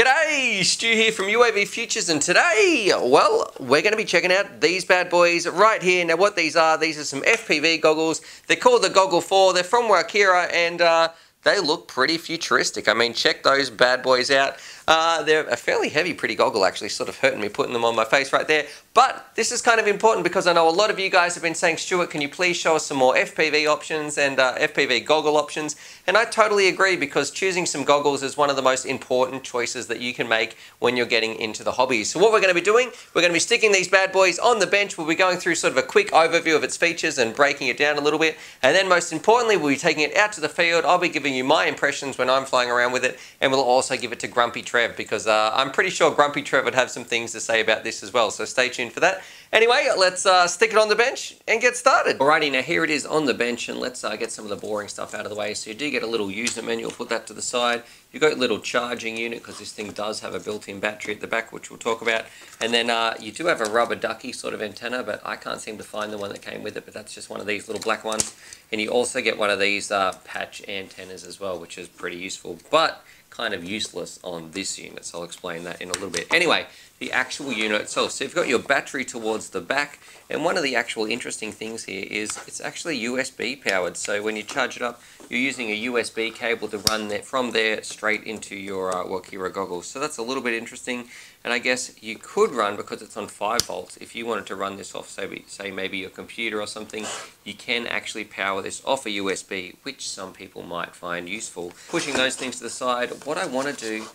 G'day, Stu here from UAVfutures, and today, well, we're going to be checking out these bad boys right here. Now what these are some FPV goggles. They're called the Goggle 4. They're from Walkera, and they look pretty futuristic. I mean, check those bad boys out. They're a fairly heavy, pretty goggle, actually, sort of hurting me putting them on my face right there. But this is kind of important because I know a lot of you guys have been saying, Stuart, can you please show us some more FPV options and FPV goggle options? And I totally agree, because choosing some goggles is one of the most important choices that you can make when you're getting into the hobby. So what we're going to be doing, we're going to be sticking these bad boys on the bench. We'll be going through sort of a quick overview of its features and breaking it down a little bit. And then most importantly, we'll be taking it out to the field. I'll be giving you my impressions when I'm flying around with it, and we'll also give it to Grumpy Trev, because I'm pretty sure Grumpy Trev would have some things to say about this as well. So stay tuned for that. Anyway, let's stick it on the bench and get started. Alrighty, now here it is on the bench, and let's get some of the boring stuff out of the way. So you do get a little user manual, put that to the side. You've got a little charging unit, because this thing does have a built-in battery at the back, which we'll talk about. And then you do have a rubber ducky sort of antenna, but I can't seem to find the one that came with it, but that's just one of these little black ones. And you also get one of these patch antennas as well, which is pretty useful, but kind of useless on this unit, so I'll explain that in a little bit. Anyway, the actual unit itself. So you've got your battery towards the back, and one of the actual interesting things here is it's actually USB powered. So when you charge it up, you're using a USB cable to run that from there straight into your Walkera goggles. So that's a little bit interesting, and I guess you could run, because it's on 5 volts, if you wanted to run this off, say maybe your computer or something, you can actually power this off a USB, which some people might find useful. Pushing those things to the side, what I want to do,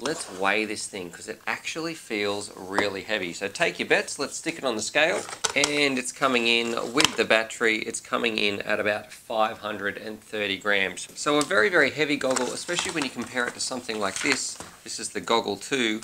let's weigh this thing, because it actually feels really heavy. So take your bets, let's stick it on the scale, and it's coming in with the battery, it's coming in at about 530 grams. So a very, very heavy goggle, especially when you compare it to something like this. This is the Goggle 2.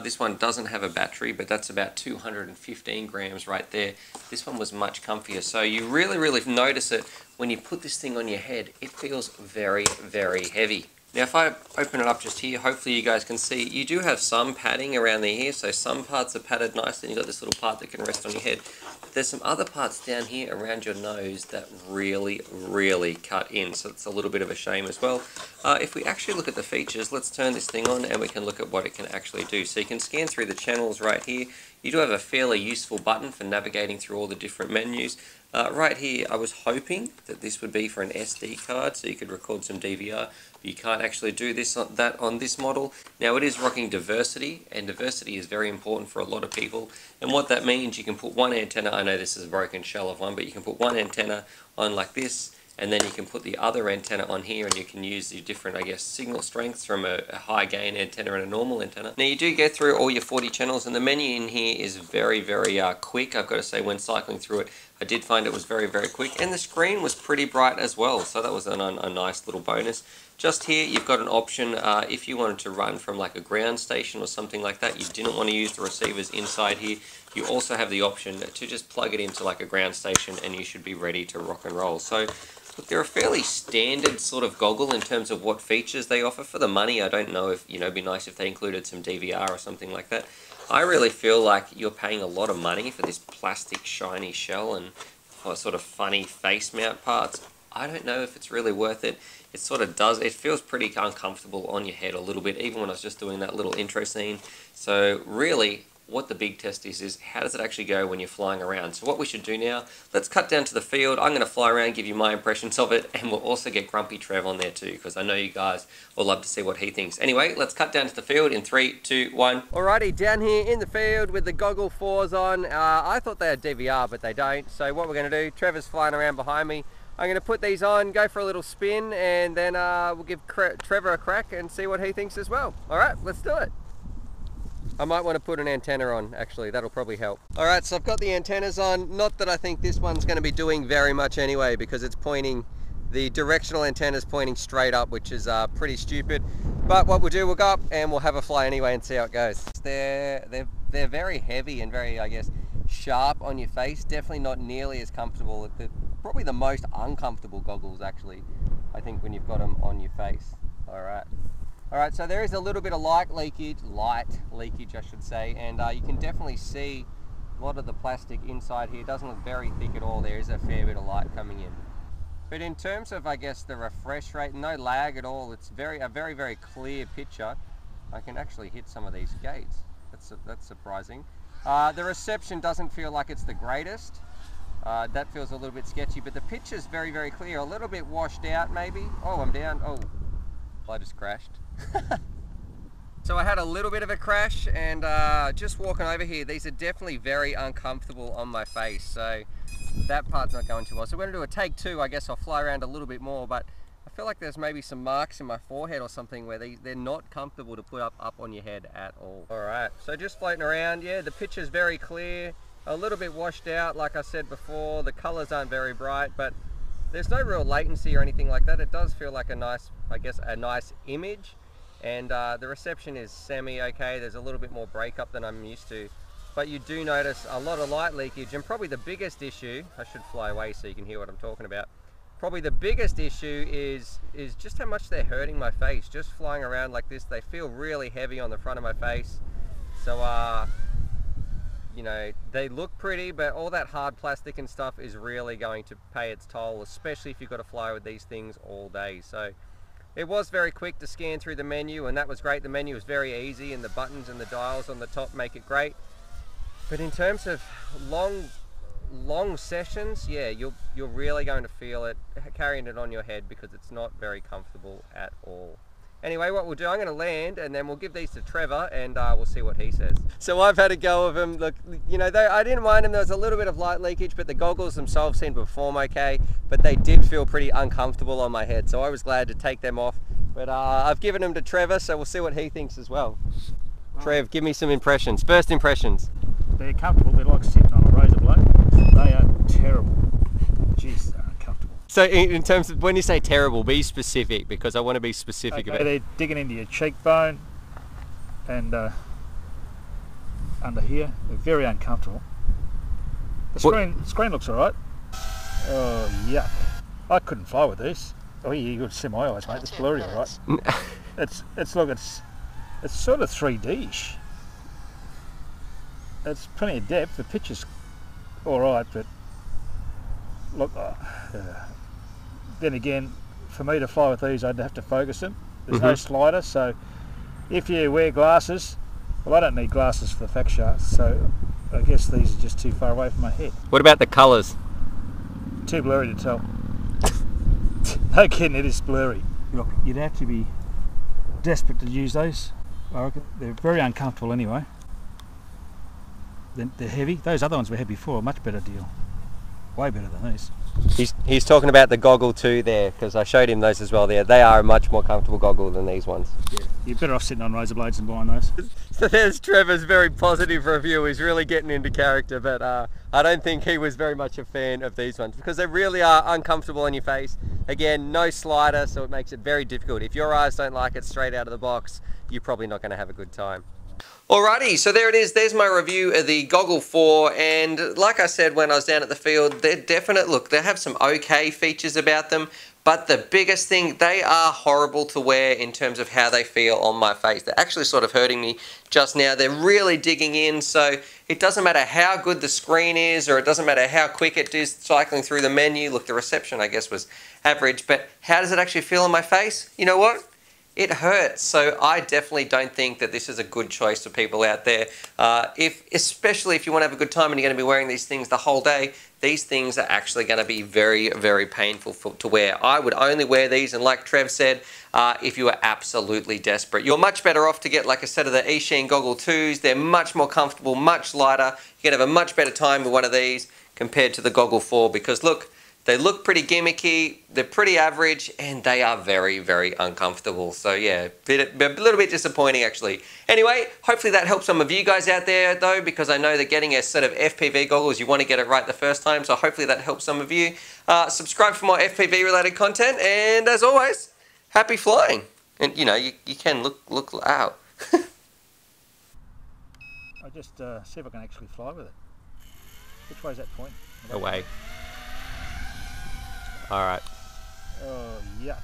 This one doesn't have a battery, but that's about 215 grams right there. This one was much comfier. So you really, really notice it when you put this thing on your head. It feels very, very heavy. Now if I open it up just here, hopefully you guys can see, you do have some padding around the ear, so some parts are padded nicely, and you've got this little part that can rest on your head. But there's some other parts down here around your nose that really, really cut in, so it's a little bit of a shame as well. If we actually look at the features, let's turn this thing on and we can look at what it can actually do. So you can scan through the channels right here. You do have a fairly useful button for navigating through all the different menus. Right here, I was hoping that this would be for an SD card, so you could record some DVR. You can't actually do that on this model. Now it is rocking diversity, and diversity is very important for a lot of people. And what that means, you can put one antenna, I know this is a broken shell of one, but you can put one antenna on like this, and then you can put the other antenna on here, and you can use the different, I guess, signal strengths from a high gain antenna and a normal antenna. Now you do go through all your 40 channels, and the menu in here is very, very quick. I've got to say, when cycling through it, I did find it was very, very quick, and the screen was pretty bright as well, so that was a nice little bonus. Just here, you've got an option if you wanted to run from like a ground station or something like that, you didn't want to use the receivers inside here, you also have the option to just plug it into like a ground station, and you should be ready to rock and roll. So look, they're a fairly standard sort of goggle in terms of what features they offer for the money. I don't know if, it'd be nice if they included some DVR or something like that. I really feel like you're paying a lot of money for this plastic shiny shell and sort of funny face mount parts. I don't know if it's really worth it. It sort of does, it feels pretty uncomfortable on your head a little bit, even when I was just doing that little intro scene. So really, what the big test is how does it actually go when you're flying around. So what we should do now, let's cut down to the field. I'm going to fly around, give you my impressions of it, and we'll also get Grumpy Trev on there too, because I know you guys will love to see what he thinks. Anyway, let's cut down to the field in 3, 2, 1. Alrighty, down here in the field with the Goggle 4s on. I thought they had DVR, but they don't. So what we're going to do, Trevor's flying around behind me. I'm going to put these on, go for a little spin, and then we'll give Trevor a crack and see what he thinks as well. Alright, let's do it. I might want to put an antenna on, actually, that'll probably help. Alright, so I've got the antennas on. Not that I think this one's going to be doing very much anyway, because it's pointing, the directional antenna's pointing straight up, which is pretty stupid. But what we'll do, we'll go up and we'll have a fly anyway and see how it goes. They're very heavy and very, I guess, sharp on your face. Definitely not nearly as comfortable. Probably the most uncomfortable goggles, actually, I think, when you've got them on your face. Alright, so there is a little bit of light leakage, I should say, and you can definitely see a lot of the plastic inside here. It doesn't look very thick at all. There is a fair bit of light coming in. But in terms of, I guess, the refresh rate, no lag at all. It's a very, very clear picture. I can actually hit some of these gates. That's surprising. The reception doesn't feel like it's the greatest. That feels a little bit sketchy, but the picture's very, very clear. A little bit washed out maybe. Oh, I'm down. Oh, I just crashed. So I had a little bit of a crash, and just walking over here, these are definitely very uncomfortable on my face. So that part's not going too well. So we're gonna do a take two. I guess I'll fly around a little bit more, but I feel like there's maybe some marks in my forehead or something where they're not comfortable to put up on your head at all. All right, so just floating around. Yeah, the picture's very clear. A little bit washed out, like I said before. The colors aren't very bright, but there's no real latency or anything like that. It does feel like a nice, I guess, a nice image. And the reception is semi-okay. There's a little bit more breakup than I'm used to. But you do notice a lot of light leakage, and probably the biggest issue, I should fly away so you can hear what I'm talking about. Probably the biggest issue is just how much they're hurting my face. Just flying around like this, they feel really heavy on the front of my face. So, you know, they look pretty, but all that hard plastic and stuff is really going to pay its toll, especially if you've got to fly with these things all day. So it was very quick to scan through the menu, and that was great. The menu was very easy, and the buttons and the dials on the top make it great. But in terms of long sessions, yeah, you're really going to feel it carrying it on your head, because it's not very comfortable at all. Anyway, what we'll do, I'm going to land, and then we'll give these to Trevor, and we'll see what he says. So I've had a go of them. Look, you know, I didn't mind them. There was a little bit of light leakage, but the goggles themselves seemed to perform okay, but they did feel pretty uncomfortable on my head, so I was glad to take them off. But I've given them to Trevor, so we'll see what he thinks as well. Trev, give me some impressions. First impressions. They're comfortable. They're like sitting on a razor blade. They are terrible. Jeez, they're uncomfortable. So in terms of, when you say terrible, be specific, because I want to be specific about it. They're digging into your cheekbone and under here. They're very uncomfortable. The screen looks alright. Oh, yuck. I couldn't fly with these. Oh, you could see my eyes, mate. It's blurry, alright. It's sort of 3D-ish. It's plenty of depth. The picture's alright, but look, then again, for me to fly with these, I'd have to focus them. There's no slider, so if you wear glasses, well, I don't need glasses for the fact shots, so I guess these are just too far away from my head. What about the colours? Too blurry to tell. No kidding, it is blurry. Look, you'd have to be desperate to use those. I reckon they're very uncomfortable anyway. They're heavy. Those other ones we had before, much better deal. Way better than these. He's talking about the goggle too there, because I showed him those as well there. They are a much more comfortable goggle than these ones. Yeah, you're better off sitting on razor blades than buying those. So there's Trevor's very positive review. He's really getting into character, but I don't think he was very much a fan of these ones, because they really are uncomfortable on your face. Again, no slider, so it makes it very difficult. If your eyes don't like it straight out of the box, you're probably not going to have a good time. Alrighty, so there it is. There's my review of the Goggle 4, and like I said when I was down at the field, they're definite. Look, they have some okay features about them, but the biggest thing, they are horrible to wear in terms of how they feel on my face. They're actually sort of hurting me just now. They're really digging in, so it doesn't matter how good the screen is, or it doesn't matter how quick it is cycling through the menu. Look, the reception, I guess, was average, but how does it actually feel on my face? You know what? It hurts, so I definitely don't think that this is a good choice for people out there. Especially if you want to have a good time and you're going to be wearing these things the whole day, these things are actually going to be very, very painful to wear. I would only wear these, and like Trev said, if you are absolutely desperate. You're much better off to get like a set of the Eachine Goggle 2s. They're much more comfortable, much lighter. You're going to have a much better time with one of these compared to the Goggle 4, because look, they look pretty gimmicky, they're pretty average, and they are very, very uncomfortable. So yeah, a little bit disappointing actually. Anyway, hopefully that helps some of you guys out there though, because I know that getting a set of FPV goggles, you want to get it right the first time, so hopefully that helps some of you. Subscribe for more FPV related content, and as always, happy flying. And you know, you can look out. I'll just see if I can actually fly with it. Which way is that point? Away. Alright. Oh, yuck.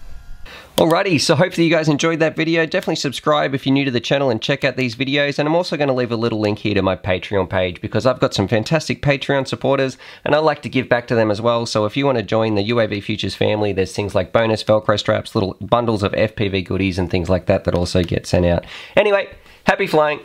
Alrighty, so hopefully you guys enjoyed that video. Definitely subscribe if you're new to the channel and check out these videos. And I'm also going to leave a little link here to my Patreon page because I've got some fantastic Patreon supporters and I like to give back to them as well. So if you want to join the UAVfutures family, there's things like bonus Velcro straps, little bundles of FPV goodies and things like that that also get sent out. Anyway, happy flying.